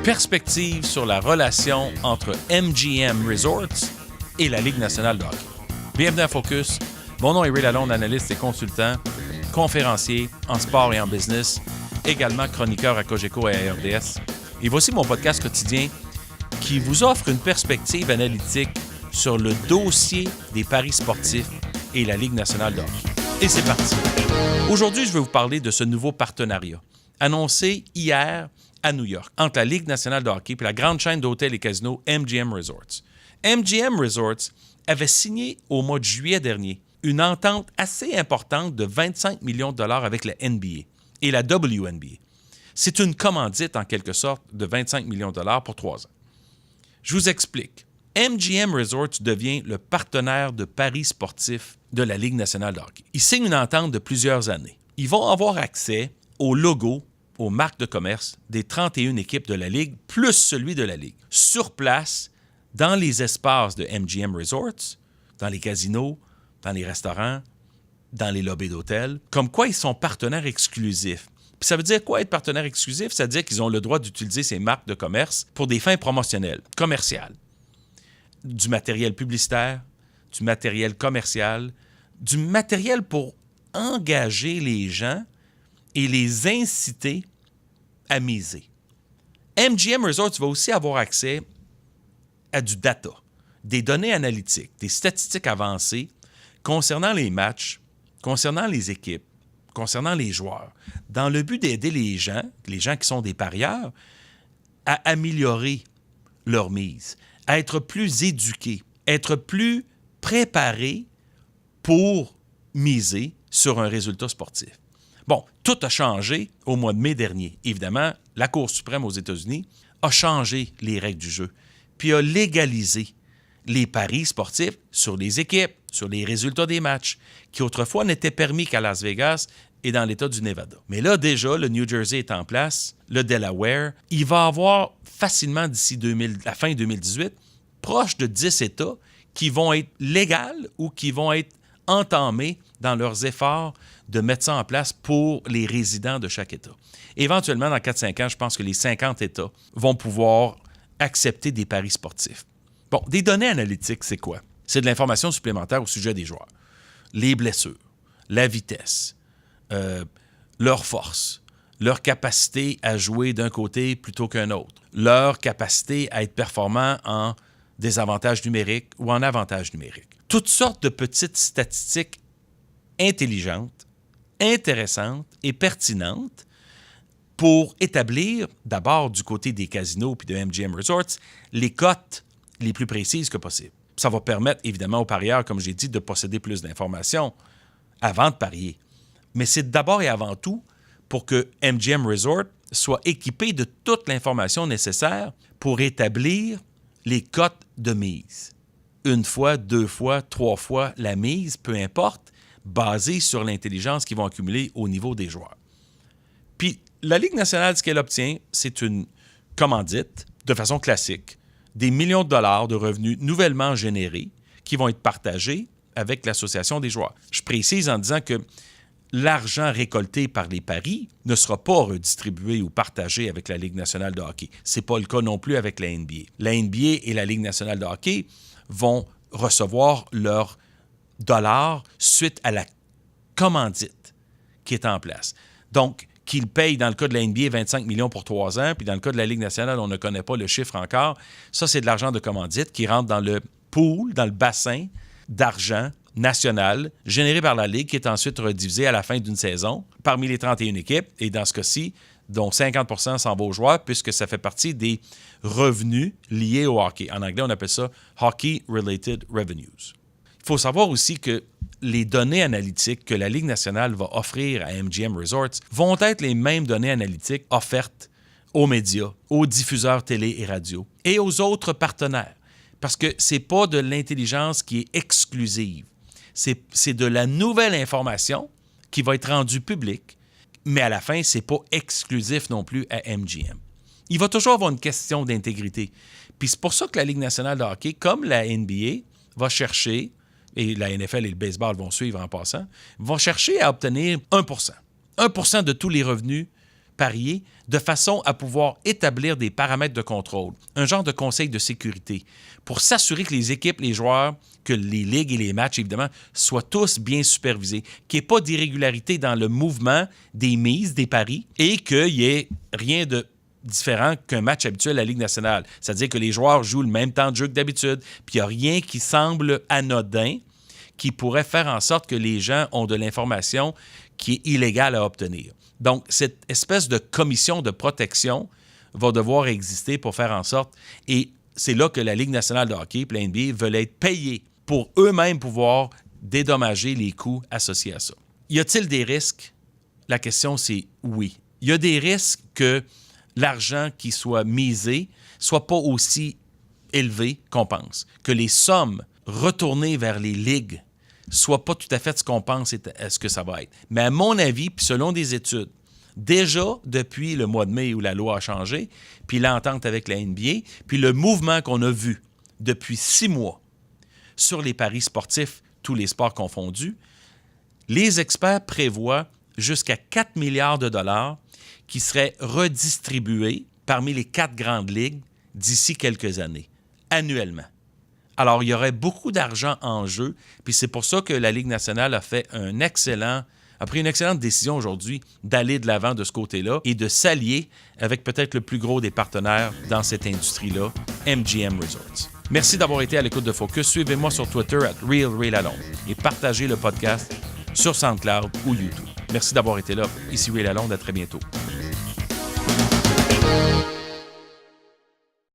perspective sur la relation entre MGM Resorts et la Ligue nationale de hockey. Bienvenue à Focus. Mon nom est Ray Lalonde, analyste et consultant, conférencier en sport et en business, également chroniqueur à Cogeco et à RDS. Et voici mon podcast quotidien qui vous offre une perspective analytique sur le dossier des paris sportifs et la Ligue nationale de hockey. Et c'est parti. Aujourd'hui, je vais vous parler de ce nouveau partenariat annoncé hier à New York entre la Ligue nationale de hockey et la grande chaîne d'hôtels et casinos MGM Resorts. MGM Resorts avait signé au mois de juillet dernier une entente assez importante de 25 millions de dollars avec la NBA et la WNBA. C'est une commandite, en quelque sorte, de 25 millions de dollars pour 3 ans. Je vous explique. MGM Resorts devient le partenaire de paris sportifs de la Ligue nationale de hockey. Ils signent une entente de plusieurs années. Ils vont avoir accès au logo, aux marques de commerce des 31 équipes de la Ligue, plus celui de la Ligue. Sur place, dans les espaces de MGM Resorts, dans les casinos, dans les restaurants, dans les lobbies d'hôtels, comme quoi ils sont partenaires exclusifs. Puis ça veut dire quoi être partenaire exclusif? Ça veut dire qu'ils ont le droit d'utiliser ces marques de commerce pour des fins promotionnelles, commerciales. Du matériel publicitaire, du matériel commercial, du matériel pour engager les gens et les inciter à miser. MGM Resorts va aussi avoir accès à du data, des données analytiques, des statistiques avancées concernant les matchs, concernant les équipes, concernant les joueurs, dans le but d'aider les gens qui sont des parieurs, à améliorer leur mise, à être plus éduqués, être plus préparés pour miser sur un résultat sportif. Bon, tout a changé au mois de mai dernier. Évidemment, la Cour suprême aux États-Unis a changé les règles du jeu, puis a légalisé les paris sportifs sur les équipes, sur les résultats des matchs, qui autrefois n'étaient permis qu'à Las Vegas et dans l'État du Nevada. Mais là, déjà, le New Jersey est en place, le Delaware. Il va y avoir facilement d'ici la fin 2018, proche de 10 États qui vont être légales ou qui vont être entamés dans leurs efforts de mettre ça en place pour les résidents de chaque État. Éventuellement, dans 4-5 ans, je pense que les 50 États vont pouvoir accepter des paris sportifs. Bon, des données analytiques, c'est quoi? C'est de l'information supplémentaire au sujet des joueurs. Les blessures, la vitesse, leur force, leur capacité à jouer d'un côté plutôt qu'un autre, leur capacité à être performant en désavantage numérique ou en avantage numérique. Toutes sortes de petites statistiques intelligentes, intéressantes et pertinentes pour établir, d'abord du côté des casinos puis de MGM Resorts, les cotes les plus précises que possible. Ça va permettre évidemment aux parieurs, comme j'ai dit, de posséder plus d'informations avant de parier. Mais c'est d'abord et avant tout pour que MGM Resort soit équipé de toute l'information nécessaire pour établir les cotes de mise. 1 fois, 2 fois, 3 fois la mise, peu importe, basée sur l'intelligence qu'ils vont accumuler au niveau des joueurs. Puis, la Ligue nationale, ce qu'elle obtient, c'est une commandite, de façon classique, des millions de dollars de revenus nouvellement générés qui vont être partagés avec l'Association des joueurs. Je précise en disant que l'argent récolté par les paris ne sera pas redistribué ou partagé avec la Ligue nationale de hockey. Ce n'est pas le cas non plus avec la NBA. La NBA et la Ligue nationale de hockey vont recevoir leurs dollars suite à la commandite qui est en place. Donc, qu'ils payent, dans le cas de la NBA, 25 millions pour 3 ans, puis dans le cas de la Ligue nationale, on ne connaît pas le chiffre encore. Ça, c'est de l'argent de commandite qui rentre dans le pool, dans le bassin d'argent national généré par la Ligue, qui est ensuite redivisé à la fin d'une saison parmi les 31 équipes, et dans ce cas-ci, dont 50% s'en va aux joueurs, puisque ça fait partie des revenus liés au hockey. En anglais, on appelle ça « Hockey-Related Revenues ». Il faut savoir aussi que les données analytiques que la Ligue nationale va offrir à MGM Resorts vont être les mêmes données analytiques offertes aux médias, aux diffuseurs télé et radio et aux autres partenaires. Parce que ce n'est pas de l'intelligence qui est exclusive. C'est de la nouvelle information qui va être rendue publique, mais à la fin, ce n'est pas exclusif non plus à MGM. Il va toujours avoir une question d'intégrité. Puis c'est pour ça que la Ligue nationale de hockey, comme la NBA, va chercher, et la NFL et le baseball vont suivre en passant, vont chercher à obtenir 1%. 1% de tous les revenus parier de façon à pouvoir établir des paramètres de contrôle, un genre de conseil de sécurité, pour s'assurer que les équipes, les joueurs, que les ligues et les matchs, évidemment, soient tous bien supervisés, qu'il n'y ait pas d'irrégularité dans le mouvement des mises, des paris, et qu'il n'y ait rien de différent qu'un match habituel à la Ligue nationale. C'est-à-dire que les joueurs jouent le même temps de jeu que d'habitude, puis il n'y a rien qui semble anodin qui pourrait faire en sorte que les gens ont de l'information qui est illégale à obtenir. Donc, cette espèce de commission de protection va devoir exister pour faire en sorte, et c'est là que la Ligue nationale de hockey et la NBA veulent être payés pour eux-mêmes pouvoir dédommager les coûts associés à ça. Y a-t-il des risques? La question, c'est oui. Il y a des risques que l'argent qui soit misé soit pas aussi élevé qu'on pense, que les sommes retournées vers les ligues soient pas tout à fait ce qu'on pense est ce que ça va être. Mais à mon avis, puis selon des études, déjà depuis le mois de mai où la loi a changé, puis l'entente avec la NBA, puis le mouvement qu'on a vu depuis 6 mois sur les paris sportifs, tous les sports confondus, les experts prévoient jusqu'à 4 milliards de dollars qui seraient redistribués parmi les 4 grandes ligues d'ici quelques années, annuellement. Alors, il y aurait beaucoup d'argent en jeu, puis c'est pour ça que la Ligue nationale a pris une excellente décision aujourd'hui d'aller de l'avant de ce côté-là et de s'allier avec peut-être le plus gros des partenaires dans cette industrie-là, MGM Resorts. Merci d'avoir été à l'écoute de Focus. Suivez-moi sur Twitter @RealRayLalonde et partagez le podcast sur SoundCloud ou YouTube. Merci d'avoir été là. Ici Ray Lalonde, à très bientôt.